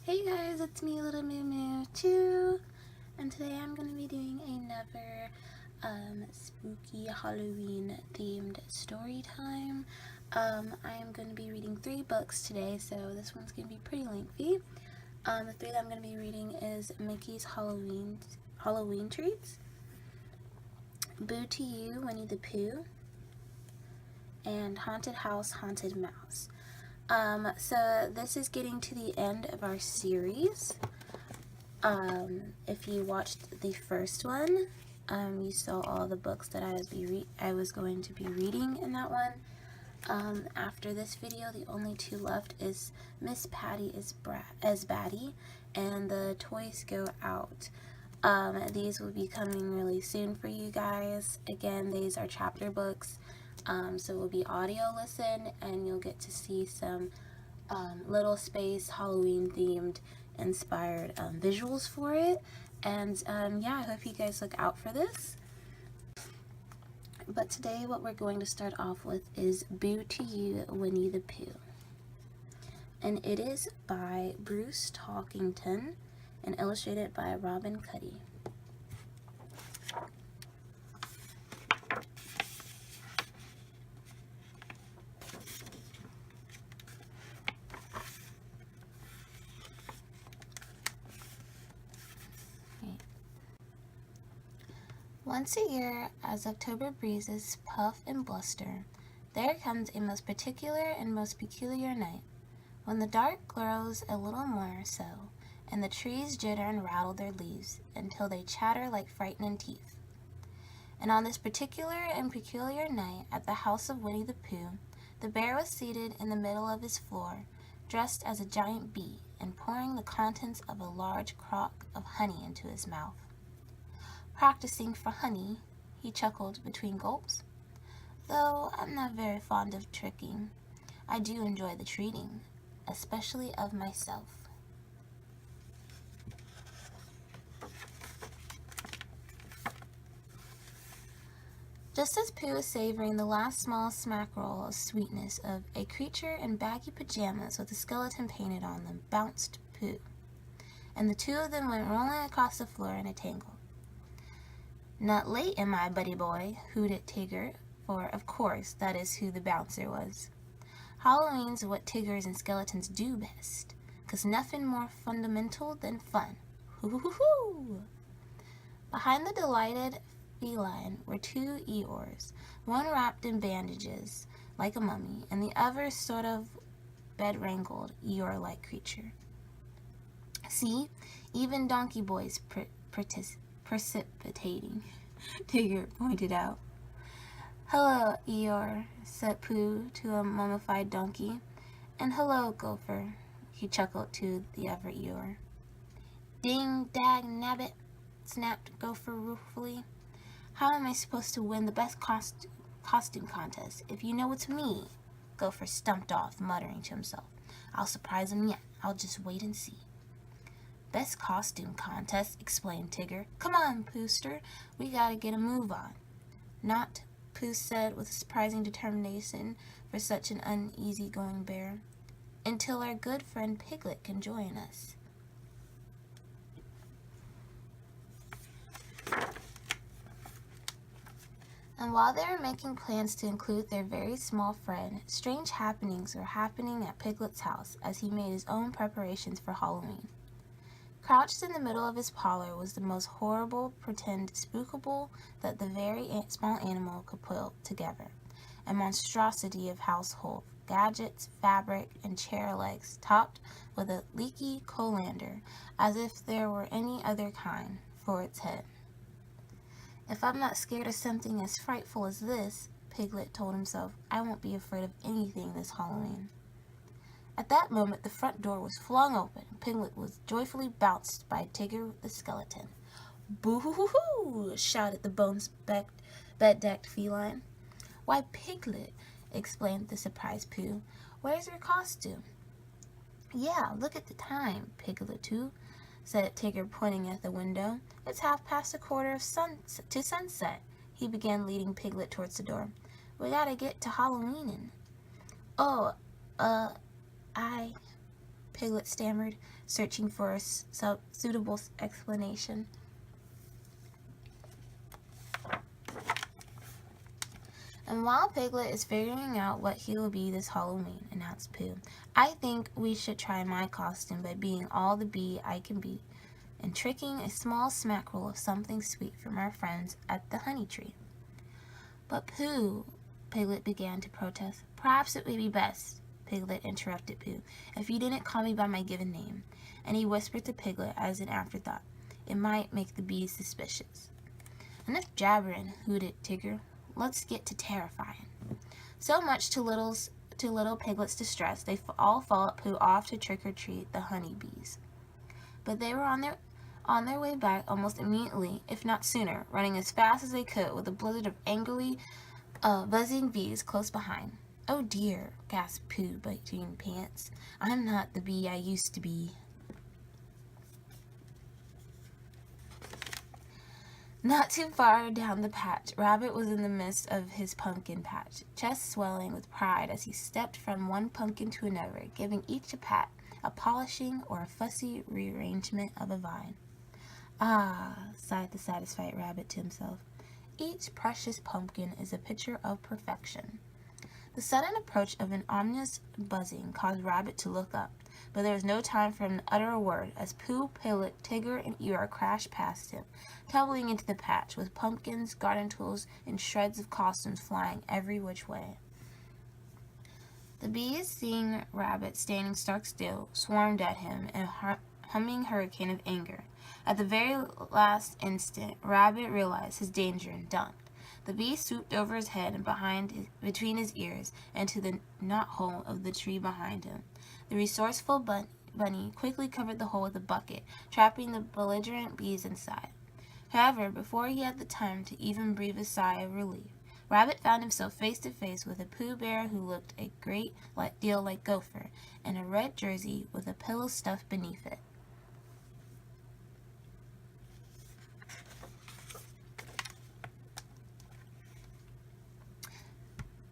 Hey guys, it's me, Little Moo Moo 2, and today I'm going to be doing another spooky Halloween themed story time. I am going to be reading 3 books today, so this one's going to be pretty lengthy. The 3 that I'm going to be reading is Mickey's Halloween Treats, Boo to You, Winnie the Pooh, and Haunted House, Haunted Mouse. So this is getting to the end of our series. If you watched the first one, you saw all the books that I was going to be reading in that one. After this video, the only 2 left is Miss Patty as Batty, and the toys go out. These will be coming really soon for you guys. Again, these are chapter books. So it will be audio listen, and you'll get to see some Little Space Halloween themed inspired visuals for it. And yeah, I hope you guys look out for this. But today what we're going to start off with is Boo to You, Winnie the Pooh. And it is by Bruce Talkington and illustrated by Robin Cuddy. Once a year, as October breezes puff and bluster, there comes a most particular and most peculiar night, when the dark grows a little more so, and the trees jitter and rattle their leaves until they chatter like frightened teeth. And on this particular and peculiar night, at the house of Winnie the Pooh, the bear was seated in the middle of his floor, dressed as a giant bee, and pouring the contents of a large crock of honey into his mouth. Practicing for honey, he chuckled between gulps. Though I'm not very fond of tricking, I do enjoy the treating, especially of myself. Just as Pooh was savoring the last small smackroll of sweetness of a creature in baggy pajamas with a skeleton painted on them, bounced Pooh, and the 2 of them went rolling across the floor in a tangle. "Not late, am I, buddy boy?" hooted Tigger, for, of course, that is who the bouncer was. Halloween's what Tiggers and skeletons do best, 'cause nothing more fundamental than fun. Hoo-hoo-hoo-hoo! Behind the delighted feline were 2 Eeyores, one wrapped in bandages, like a mummy, and the other sort of bed-wrangled, Eeyore-like creature. "See, even Donkey Boy's precipitating," Tigger pointed out. "Hello, Eeyore," said Pooh to a mummified donkey. "And hello, Gopher," he chuckled to the other Eeyore. "Ding, dag, nabbit," snapped Gopher ruefully. "How am I supposed to win the best costume contest if you know it's me?" Gopher stumped off, muttering to himself. "I'll surprise him yet. I'll just wait and see." "Best costume contest," explained Tigger. "Come on, Poohster, we gotta get a move on." "Not," Pooh said with surprising determination for such an uneasy-going bear, "until our good friend Piglet can join us." And while they were making plans to include their very small friend, strange happenings were happening at Piglet's house as he made his own preparations for Halloween. Crouched in the middle of his parlor was the most horrible, pretend spookable that the very small animal could put together, a monstrosity of household gadgets, fabric, and chair legs, topped with a leaky colander, as if there were any other kind, for its head. "If I'm not scared of something as frightful as this," Piglet told himself, "I won't be afraid of anything this Halloween." At that moment, the front door was flung open, and Piglet was joyfully bounced by Tigger the skeleton. "Boo-hoo-hoo-hoo!" shouted the bed-decked feline. "Why, Piglet!" exclaimed the surprised Pooh. "Where's your costume?" "Yeah, look at the time, Piglet-too," said Tigger, pointing at the window. "It's 1/2 to sunset." He began leading Piglet towards the door. "We gotta get to Halloweenin'." "Oh, Piglet stammered, searching for a suitable explanation. "And while Piglet is figuring out what he will be this Halloween," announced Pooh, "I think we should try my costume by being all the bee I can be, and tricking a small smackerel of something sweet from our friends at the honey tree." "But Pooh," Piglet began to protest. "Perhaps it would be best," Piglet interrupted Pooh, "if you didn't call me by my given name," and he whispered to Piglet as an afterthought, "It might make the bees suspicious." "Enough jabbering," hooted Tigger. "Let's get to terrifying." So much to little Piglet's distress, they all followed Pooh off to trick-or-treat the honey bees. But they were on their way back almost immediately, if not sooner, running as fast as they could with a blizzard of angrily buzzing bees close behind. "Oh dear," gasped Pooh between pants. "I'm not the bee I used to be." Not too far down the patch, Rabbit was in the midst of his pumpkin patch, chest swelling with pride as he stepped from one pumpkin to another, giving each a pat, a polishing, or a fussy rearrangement of a vine. "Ah," sighed the satisfied Rabbit to himself, "each precious pumpkin is a picture of perfection." The sudden approach of an ominous buzzing caused Rabbit to look up, but there was no time for him to utter a word, as Pooh, Piglet, Tigger, and Eeyore crashed past him, tumbling into the patch, with pumpkins, garden tools, and shreds of costumes flying every which way. The bees, seeing Rabbit standing stark still, swarmed at him in a humming hurricane of anger. At the very last instant, Rabbit realized his danger and ducked. The bee swooped over his head and between his ears into the knothole of the tree behind him. The resourceful bunny quickly covered the hole with a bucket, trapping the belligerent bees inside. However, before he had the time to even breathe a sigh of relief, Rabbit found himself face to face with a Pooh Bear who looked a great deal like Gopher, in a red jersey with a pillow stuffed beneath it.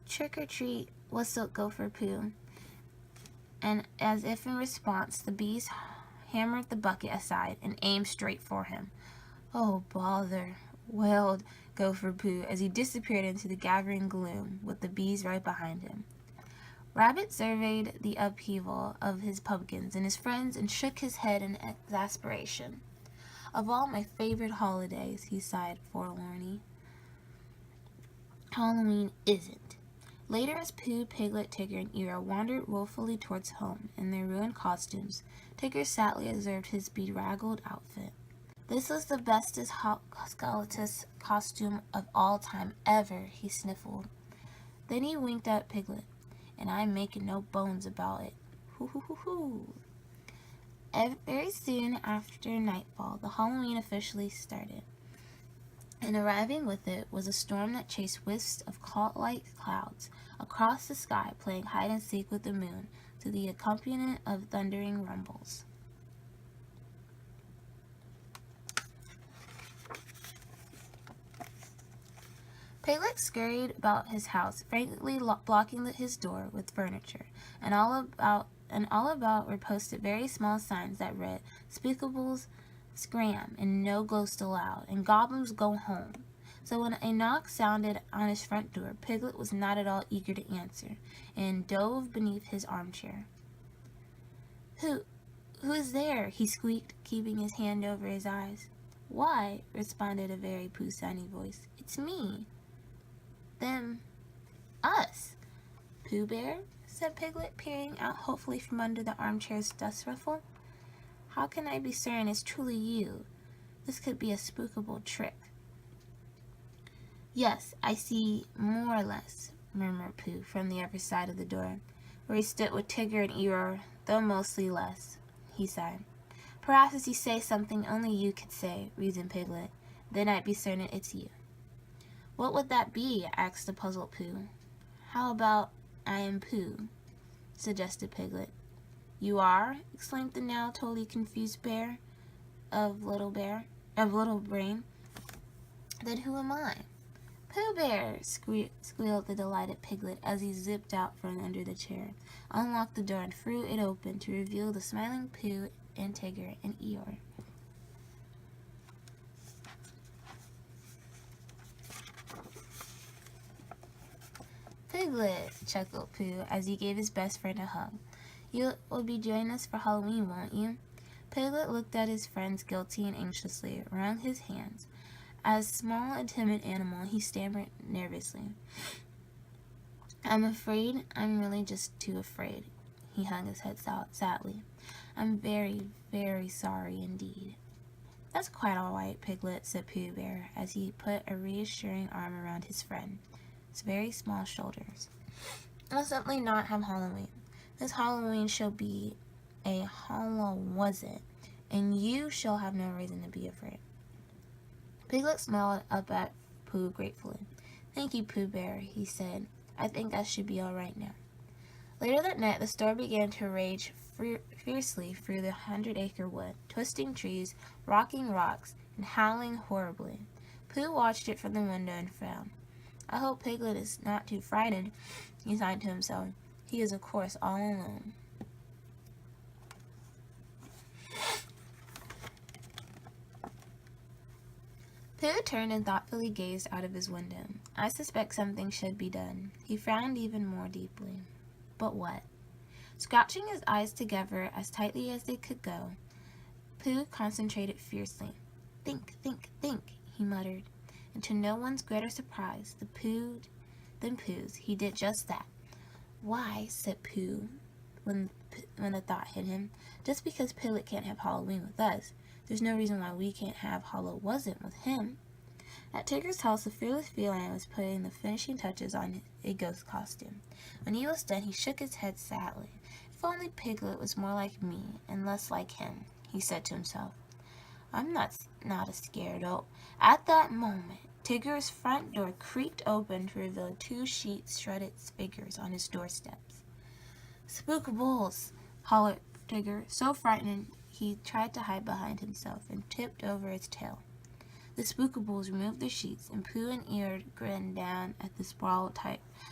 "Trick or treat," whistled Gopher Pooh, and as if in response, the bees hammered the bucket aside and aimed straight for him. "Oh, bother," wailed Gopher Pooh as he disappeared into the gathering gloom with the bees right behind him. Rabbit surveyed the upheaval of his pumpkins and his friends and shook his head in exasperation. "Of all my favorite holidays," he sighed forlornly, "Halloween isn't." Later, as Pooh, Piglet, Tigger, and Eeyore wandered woefully towards home in their ruined costumes, Tigger sadly observed his bedraggled outfit. "This was the bestest skeletus costume of all time ever," he sniffled. Then he winked at Piglet. "And I'm making no bones about it. Hoo hoo hoo hoo." Very soon after nightfall, the Halloween officially started, and arriving with it was a storm that chased wisps of cloud-like clouds across the sky, playing hide-and-seek with the moon to the accompaniment of thundering rumbles. Piglet scurried about his house, frantically blocking his door with furniture, and all about were posted very small signs that read, "Spookables scram," and "No ghost allowed," and "Goblins go home." So when a knock sounded on his front door, Piglet was not at all eager to answer, and dove beneath his armchair. Who is there?" he squeaked, keeping his hand over his eyes. "Why," responded a very Pooh-sounding voice, "it's me." "Them? Us? Pooh Bear?" said Piglet, peering out hopefully from under the armchair's dust ruffle. "How can I be certain it's truly you? This could be a spookable trick." "Yes, I see more or less," murmured Pooh from the other side of the door, where he stood with Tigger and Eeyore, "though mostly less," he sighed. "Perhaps as you say something only you could say," reasoned Piglet. "Then I'd be certain it's you." "What would that be?" asked the puzzled Pooh. "How about I am Pooh?" suggested Piglet. "You are?" exclaimed the now totally confused bear of little brain. "Then who am I?" Pooh Bear! Squealed the delighted Piglet as he zipped out from under the chair, unlocked the door, and threw it open to reveal the smiling Pooh and Tigger and Eeyore. Piglet, chuckled Pooh as he gave his best friend a hug. You will be joining us for Halloween, won't you? Piglet looked at his friends guilty and anxiously, wrung his hands. As small and timid animal, he stammered nervously. I'm afraid. I'm really just too afraid. He hung his head sadly. I'm very, very sorry indeed. That's quite all right, Piglet, said Pooh Bear as he put a reassuring arm around his friend's very small shoulders. I'll certainly not have Halloween. This Halloween shall be a Hallow-wasn't, and you shall have no reason to be afraid. Piglet smiled up at Pooh gratefully. Thank you, Pooh Bear, he said. I think I should be all right now. Later that night, the storm began to rage fiercely through the 100-acre wood, twisting trees, rocking rocks, and howling horribly. Pooh watched it from the window and frowned. I hope Piglet is not too frightened, he sighed to himself. He is, of course, all alone. Pooh turned and thoughtfully gazed out of his window. I suspect something should be done. He frowned even more deeply. But what? Scratching his eyes together as tightly as they could go, Pooh concentrated fiercely. Think, think, think, he muttered. And to no one's greater surprise than Pooh's, he did just that. Why, said Pooh, when the thought hit him, just because Piglet can't have Halloween with us, there's no reason why we can't have Hallow-wasn't with him. At Tigger's house, the fearless feline was putting the finishing touches on a ghost costume. When he was done, he shook his head sadly. If only Piglet was more like me and less like him, he said to himself. I'm not a scared-o. At that moment, Tigger's front door creaked open to reveal two shredded figures on his doorsteps. Spookables! Hollered Tigger, so frightened he tried to hide behind himself and tipped over his tail. The Spookables removed their sheets, and Pooh and Eeyore grinned down at the sprawled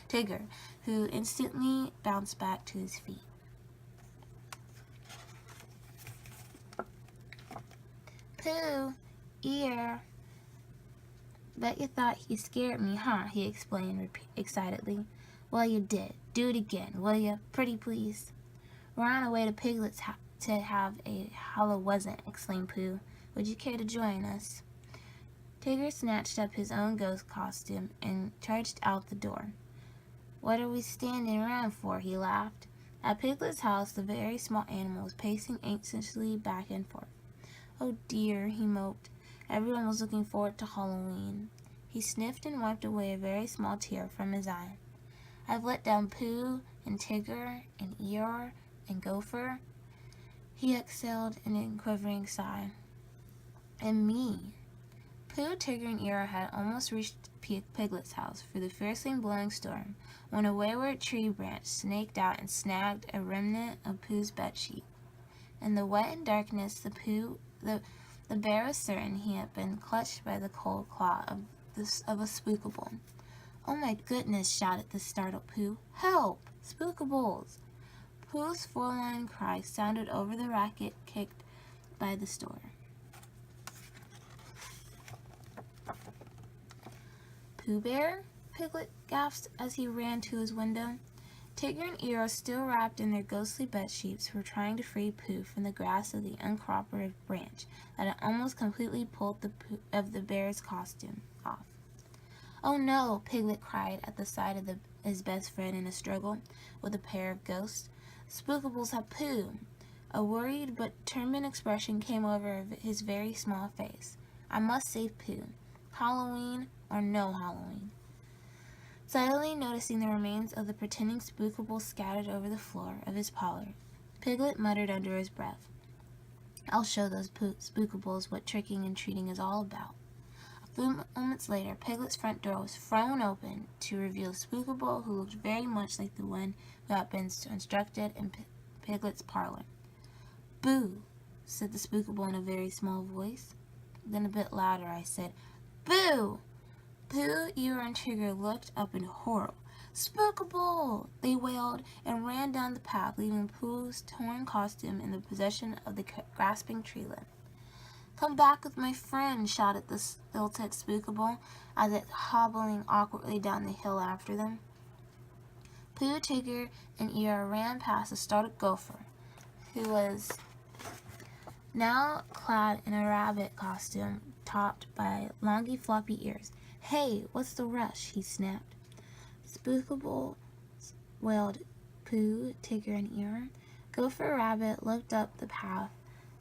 Tigger, who instantly bounced back to his feet. Pooh, Eeyore, bet you thought he scared me, huh? He explained excitedly. Well, you did. Do it again, will you? Pretty please. We're on our way to Piglet's to have a Hallow-wasn't, exclaimed Pooh. Would you care to join us? Tigger snatched up his own ghost costume and charged out the door. What are we standing around for? He laughed. At Piglet's house, the very small animal was pacing anxiously back and forth. Oh dear, he moped. Everyone was looking forward to Halloween. He sniffed and wiped away a very small tear from his eye. I've let down Pooh and Tigger and Eeyore and Gopher. He exhaled in a quivering sigh. And me. Pooh, Tigger, and Eeyore had almost reached Piglet's house through the fiercely blowing storm when a wayward tree branch snaked out and snagged a remnant of Pooh's bedsheet. In the wet and darkness, the bear was certain he had been clutched by the cold claw of a Spookable. Oh my goodness, shouted the startled Pooh. Help! Spookables! Pooh's forlorn cry sounded over the racket kicked by the storm. Pooh Bear? Piglet gasped as he ran to his window. Tigger and Eeyore, still wrapped in their ghostly bedsheets, were trying to free Pooh from the grasp of the uncooperative branch that had almost completely pulled the bear's costume off. Oh no, Piglet cried at the sight of his best friend in a struggle with a pair of ghosts. Spookables have Pooh. A worried but determined expression came over his very small face. I must save Pooh. Halloween or no Halloween. Suddenly noticing the remains of the pretending Spookables scattered over the floor of his parlor, Piglet muttered under his breath, I'll show those Spookables what tricking and treating is all about. A few moments later, Piglet's front door was thrown open to reveal a Spookable who looked very much like the one who had been instructed in Piglet's parlor. Boo, said the Spookable in a very small voice. Then a bit louder I said, Boo! Pooh, Eeyore, and Tigger looked up in horror. "Spookable!" they wailed, and ran down the path, leaving Pooh's torn costume in the possession of the grasping tree limb. "Come back with my friend," shouted the stilted Spookable, as it hobbling awkwardly down the hill after them. Pooh, Tigger, and Eeyore ran past the startled Gopher, who was now clad in a rabbit costume topped by longy floppy ears. "Hey, what's the rush?" he snapped. "Spookable," wailed Pooh, Tigger, and Eeyore. Gopher Rabbit looked up the path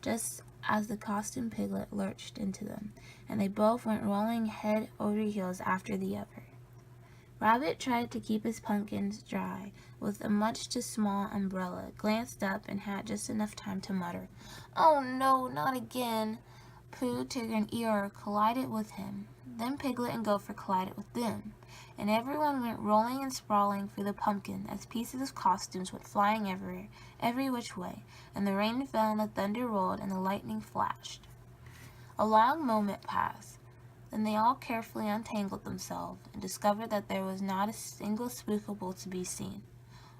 just as the costumed piglet lurched into them, and they both went rolling head over heels after the other. Rabbit tried to keep his pumpkins dry with a much too small umbrella, glanced up, and had just enough time to mutter, "Oh no, not again!" Pooh, Tigger, and Eeyore collided with him. Then Piglet and Gopher collided with them, and everyone went rolling and sprawling through the pumpkin as pieces of costumes went flying everywhere, every which way, and the rain fell and the thunder rolled and the lightning flashed. A long moment passed. Then they all carefully untangled themselves and discovered that there was not a single Spookable to be seen,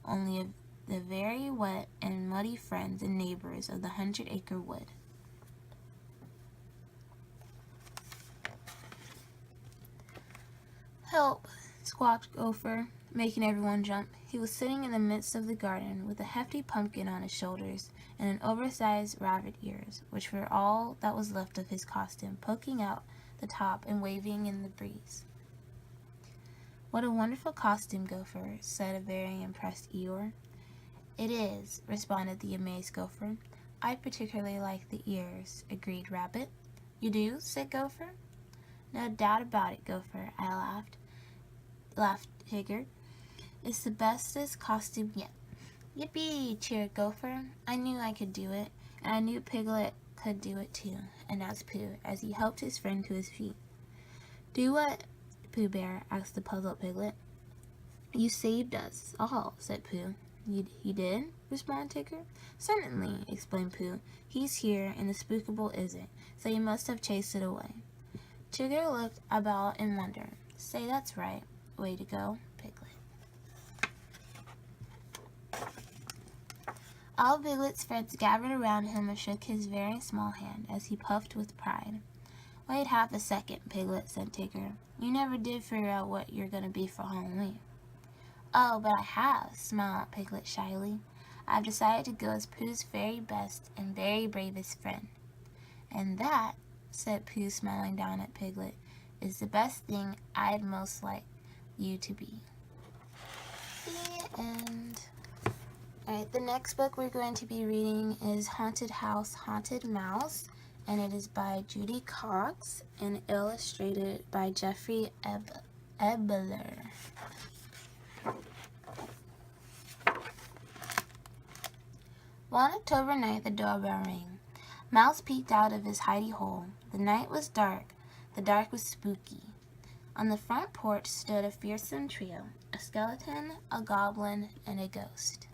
only the very wet and muddy friends and neighbors of the 100-acre wood. "Help!" squawked Gopher, making everyone jump. He was sitting in the midst of the garden with a hefty pumpkin on his shoulders and an oversized rabbit ears, which were all that was left of his costume, poking out the top and waving in the breeze. "What a wonderful costume, Gopher," said a very impressed Eeyore. "It is," responded the amazed Gopher. "I particularly like the ears," agreed Rabbit. "You do?" said Gopher. "No doubt about it, Gopher," laughed Tigger. "It's the bestest costume yet." "Yippee!" cheered Gopher. "I knew I could do it, and I knew Piglet could do it too," announced Pooh as he helped his friend to his feet. "Do what, Pooh Bear?" asked the puzzled Piglet. "You saved us all," said Pooh. He did?" responded Tigger. "Certainly," explained Pooh. "He's here, and the Spookable isn't, so you must have chased it away." Tigger looked about in wonder. "Say, that's right. Way to go, Piglet." All Piglet's friends gathered around him and shook his very small hand as he puffed with pride. "Wait half a second, Piglet," said Tigger. "You never did figure out what you're going to be for Halloween." "Oh, but I have," smiled Piglet shyly. "I've decided to go as Pooh's very best and very bravest friend." "And that," said Pooh, smiling down at Piglet, "is the best thing I'd most like you to be." The end. Alright, the next book we're going to be reading is Haunted House, Haunted Mouse, and it is by Judy Cox and illustrated by Jeffrey Ebler. One October night, the doorbell rang. Mouse peeked out of his hidey hole. The night was dark. The dark was spooky. On the front porch stood a fearsome trio, a skeleton, a goblin, and a ghost.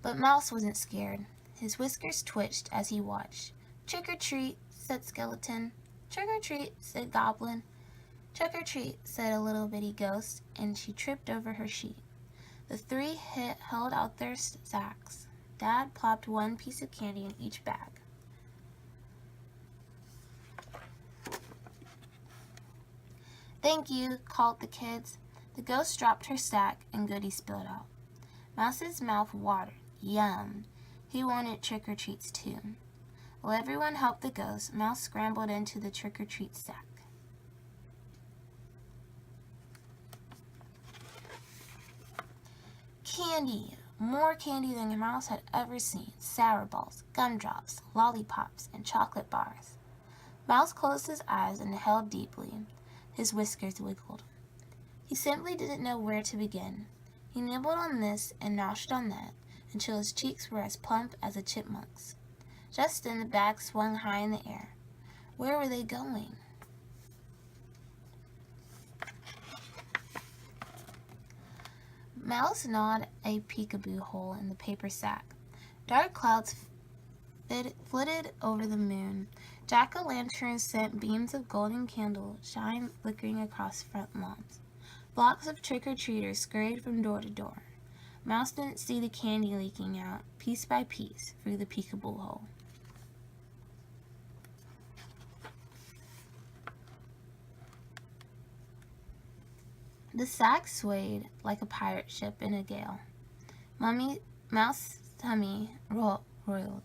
But Mouse wasn't scared. His whiskers twitched as he watched. "Trick or treat," said Skeleton. "Trick or treat," said Goblin. "Trick or treat," said a little bitty ghost, and she tripped over her sheet. The three held out their sacks. Dad plopped one piece of candy in each bag. "Thank you," called the kids. The ghost dropped her sack, and goodies spilled out. Mouse's mouth watered. Yum! He wanted trick-or-treats too. While everyone helped the ghost, Mouse scrambled into the trick-or-treat sack. Candy! More candy than Mouse had ever seen. Sour balls, gumdrops, lollipops, and chocolate bars. Mouse closed his eyes and inhaled deeply. His whiskers wiggled. He simply didn't know where to begin. He nibbled on this and noshed on that, until his cheeks were as plump as a chipmunk's. Just then the bag swung high in the air. Where were they going? Mouse gnawed a peekaboo hole in the paper sack. Dark clouds flitted over the moon. Jack-o'-lanterns sent beams of golden candle shine flickering across front lawns. Flocks of trick-or-treaters scurried from door to door. Mouse didn't see the candy leaking out, piece by piece, through the peekaboo hole. The sack swayed like a pirate ship in a gale. Mouse's tummy roiled.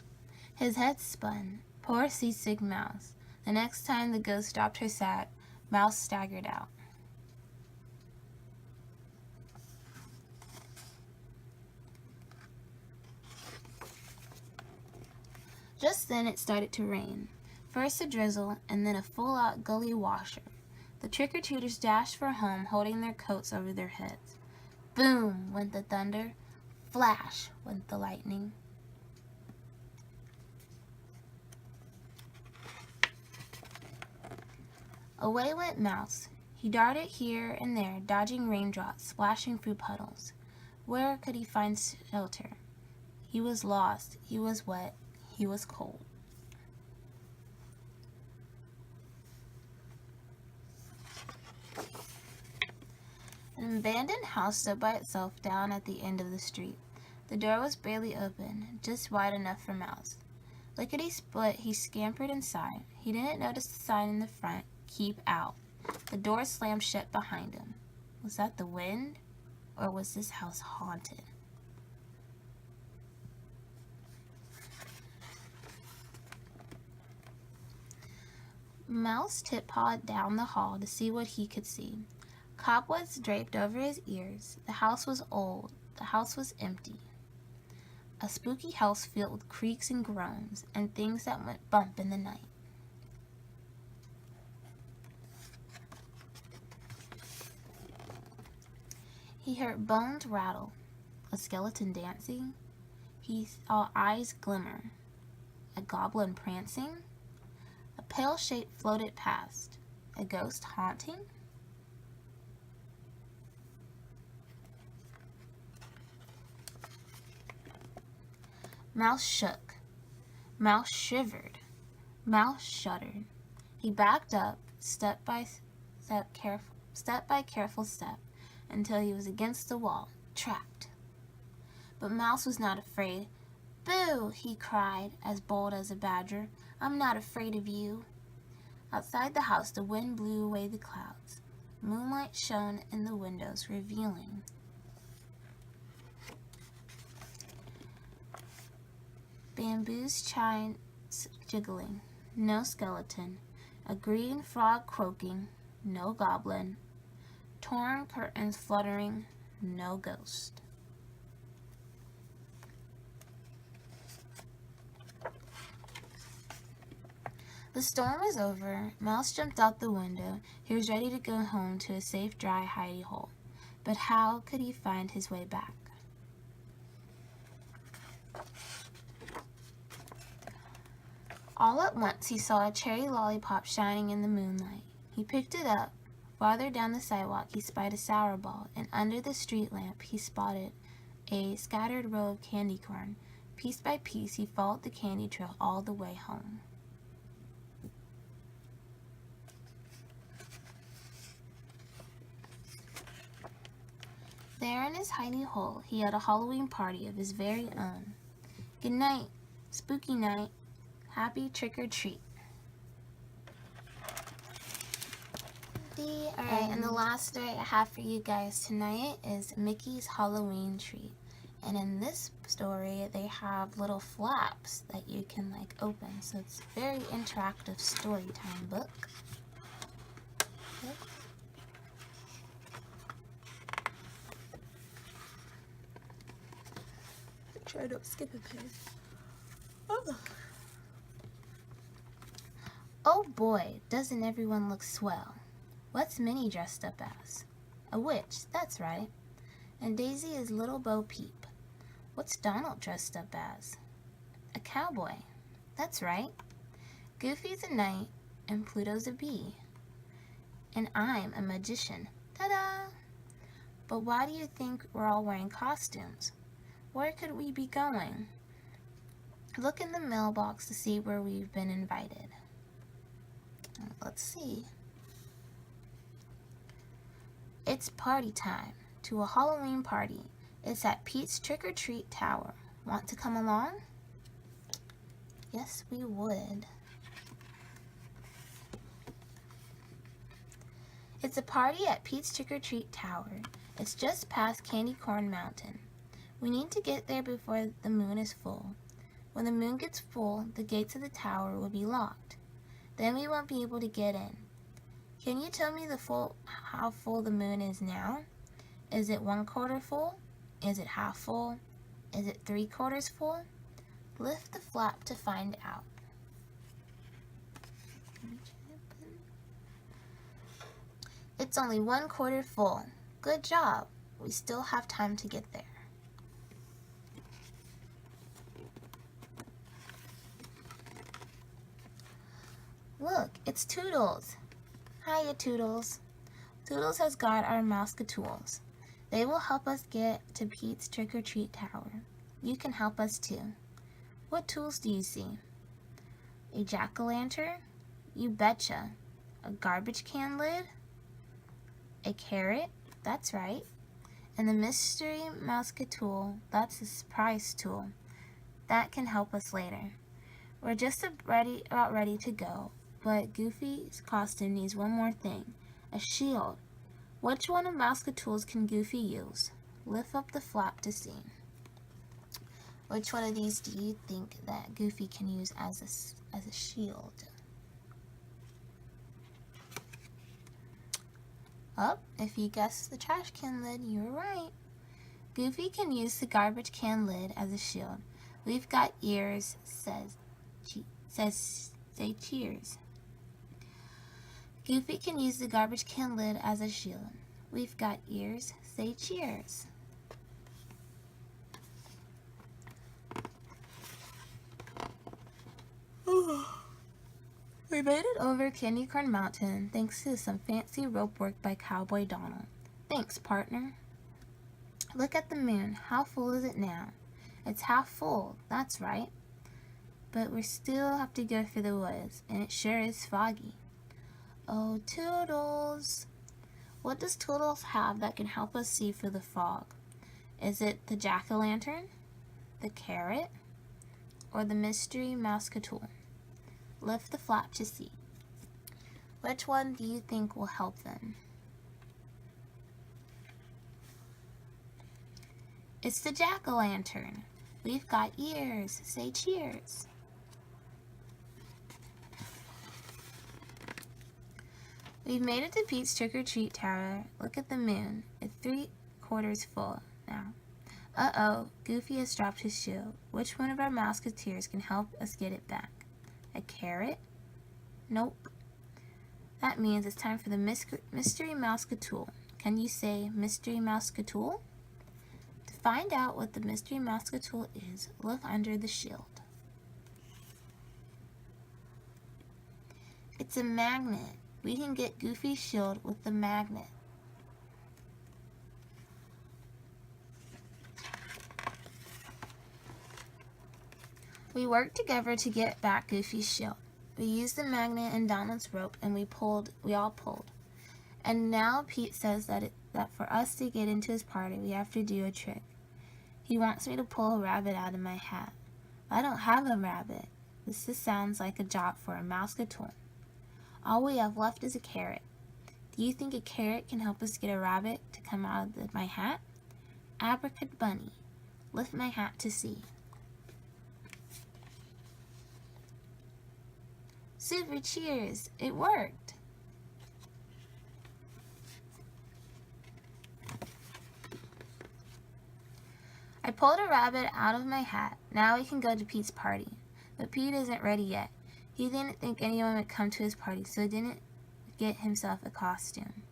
His head spun. Poor seasick Mouse. The next time the ghost dropped her sack, Mouse staggered out. Just then it started to rain. First a drizzle, and then a full-out gully washer. The trick-or-treaters dashed for home, holding their coats over their heads. Boom went the thunder. Flash went the lightning. Away went Mouse. He darted here and there, dodging raindrops, splashing through puddles. Where could he find shelter? He was lost. He was wet. He was cold. An abandoned house stood by itself down at the end of the street. The door was barely open, just wide enough for Mouse. Lickety-split, he scampered inside. He didn't notice the sign in the front, "Keep out." The door slammed shut behind him. Was that the wind? Or was this house haunted? Mouse tiptoed down the hall to see what he could see. Cobwebs draped over his ears. The house was old. The house was empty. A spooky house filled with creaks and groans and things that went bump in the night. He heard bones rattle, a skeleton dancing. He saw eyes glimmer, a goblin prancing. A pale shape floated past, a ghost haunting. Mouse shook. Mouse shivered. Mouse shuddered. He backed up, step by careful step, until he was against the wall, trapped. But Mouse was not afraid. "Boo!" he cried, as bold as a badger. "I'm not afraid of you." Outside the house, the wind blew away the clouds. Moonlight shone in the windows, revealing bamboo's chimes jiggling, no skeleton, a green frog croaking, no goblin, torn curtains fluttering, no ghost. The storm was over. Mouse jumped out the window. He was ready to go home to a safe, dry hidey hole. But how could he find his way back? All at once he saw a cherry lollipop shining in the moonlight. He picked it up. Farther down the sidewalk he spied a sour ball, and under the street lamp he spotted a scattered row of candy corn. Piece by piece he followed the candy trail all the way home. There in his hidey hole he had a Halloween party of his very own. Good night, spooky night, happy trick-or-treat. Alright, and the last story I have for you guys tonight is Mickey's Halloween Treat. And in this story, they have little flaps that you can like open. So it's a very interactive story time book. Okay. Try to skip a page. Oh boy, doesn't everyone look swell? What's Minnie dressed up as? A witch, that's right. And Daisy is Little Bo Peep. What's Donald dressed up as? A cowboy, that's right. Goofy's a knight, and Pluto's a bee. And I'm a magician. Ta-da! But why do you think we're all wearing costumes? Where could we be going? Look in the mailbox to see where we've been invited. Let's see. It's party time. To a Halloween party. It's at Pete's Trick-or-Treat Tower. Want to come along? Yes, we would. It's a party at Pete's Trick-or-Treat Tower. It's just past Candy Corn Mountain. We need to get there before the moon is full. When the moon gets full, the gates of the tower will be locked. Then we won't be able to get in. Can you tell me how full the moon is now? Is it 1/4 full? Is it half full? Is it 3/4 full? Lift the flap to find out. It's only 1/4 full. Good job. We still have time to get there. Look, it's Toodles. Hiya, Toodles. Toodles has got our Mousecatools. They will help us get to Pete's Trick-or-Treat Tower. You can help us too. What tools do you see? A jack-o'-lantern? You betcha. A garbage can lid? A carrot? That's right. And the mystery Mousecatool, that's a surprise tool. That can help us later. We're just about ready to go, but Goofy's costume needs one more thing. A shield. Which one of Mousecatool's can Goofy use? Lift up the flap to see. Which one of these do you think that Goofy can use as a shield? Oh, if you guessed the trash can lid, you were right. Goofy can use the garbage can lid as a shield. We've got ears, say cheers. Goofy can use the garbage can lid as a shield. We've got ears, say cheers. We made it over Candy Corn Mountain thanks to some fancy rope work by Cowboy Donald. Thanks, partner. Look at the moon. How full is it now? It's half full, that's right. But we still have to go through the woods, and it sure is foggy. Oh, Toodles! What does Toodles have that can help us see through the fog? Is it the jack-o'-lantern, the carrot, or the mystery Mousecatool? Lift the flap to see. Which one do you think will help them? It's the jack-o'-lantern. We've got ears. Say cheers. We've made it to Pete's Trick-or-Treat Tower. Look at the moon. It's 3/4 full now. Uh-oh, Goofy has dropped his shield. Which one of our Mouseketeers can help us get it back? A carrot? Nope. That means it's time for the mystery Mousecatool. Can you say mystery Mousecatool? To find out what the mystery Mousecatool is, look under the shield. It's a magnet. We can get Goofy's shield with the magnet. We worked together to get back Goofy's shield. We used the magnet and Donald's rope, and we all pulled. And now Pete says that for us to get into his party, we have to do a trick. He wants me to pull a rabbit out of my hat. I don't have a rabbit. This just sounds like a job for a Mousecatool. All we have left is a carrot. Do you think a carrot can help us get a rabbit to come out of my hat? Abracadabunny. Lift my hat to see. Super cheers! It worked! I pulled a rabbit out of my hat. Now we can go to Pete's party. But Pete isn't ready yet. He didn't think anyone would come to his party, so he didn't get himself a costume.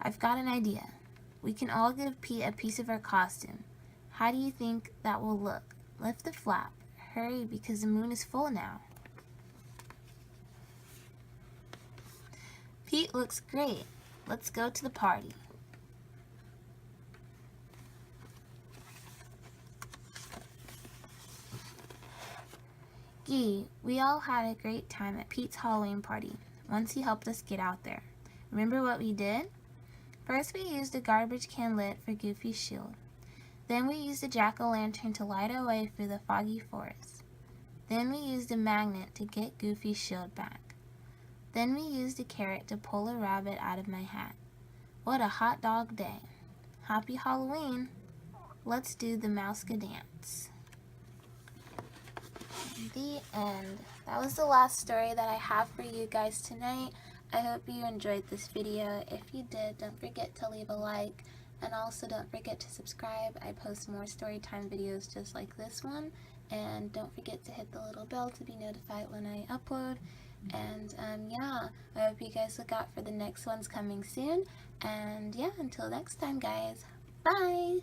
I've got an idea. We can all give Pete a piece of our costume. How do you think that will look? Lift the flap. Hurry, because the moon is full now. Pete looks great. Let's go to the party. Gee, we all had a great time at Pete's Halloween party once he helped us get out there. Remember what we did? First we used a garbage can lid for Goofy's shield. Then we used a jack-o'-lantern to light our way through the foggy forest. Then we used a magnet to get Goofy's shield back. Then we used a carrot to pull a rabbit out of my hat. What a hot dog day. Happy Halloween. Let's do the Mouska dance. The end. That was the last story that I have for you guys tonight. I hope you enjoyed this video. If you did, don't forget to leave a like, and also don't forget to subscribe. I post more storytime videos just like this one, and don't forget to hit the little bell to be notified when I upload. And yeah, I hope you guys look out for the next ones coming soon, and yeah, until next time guys, bye!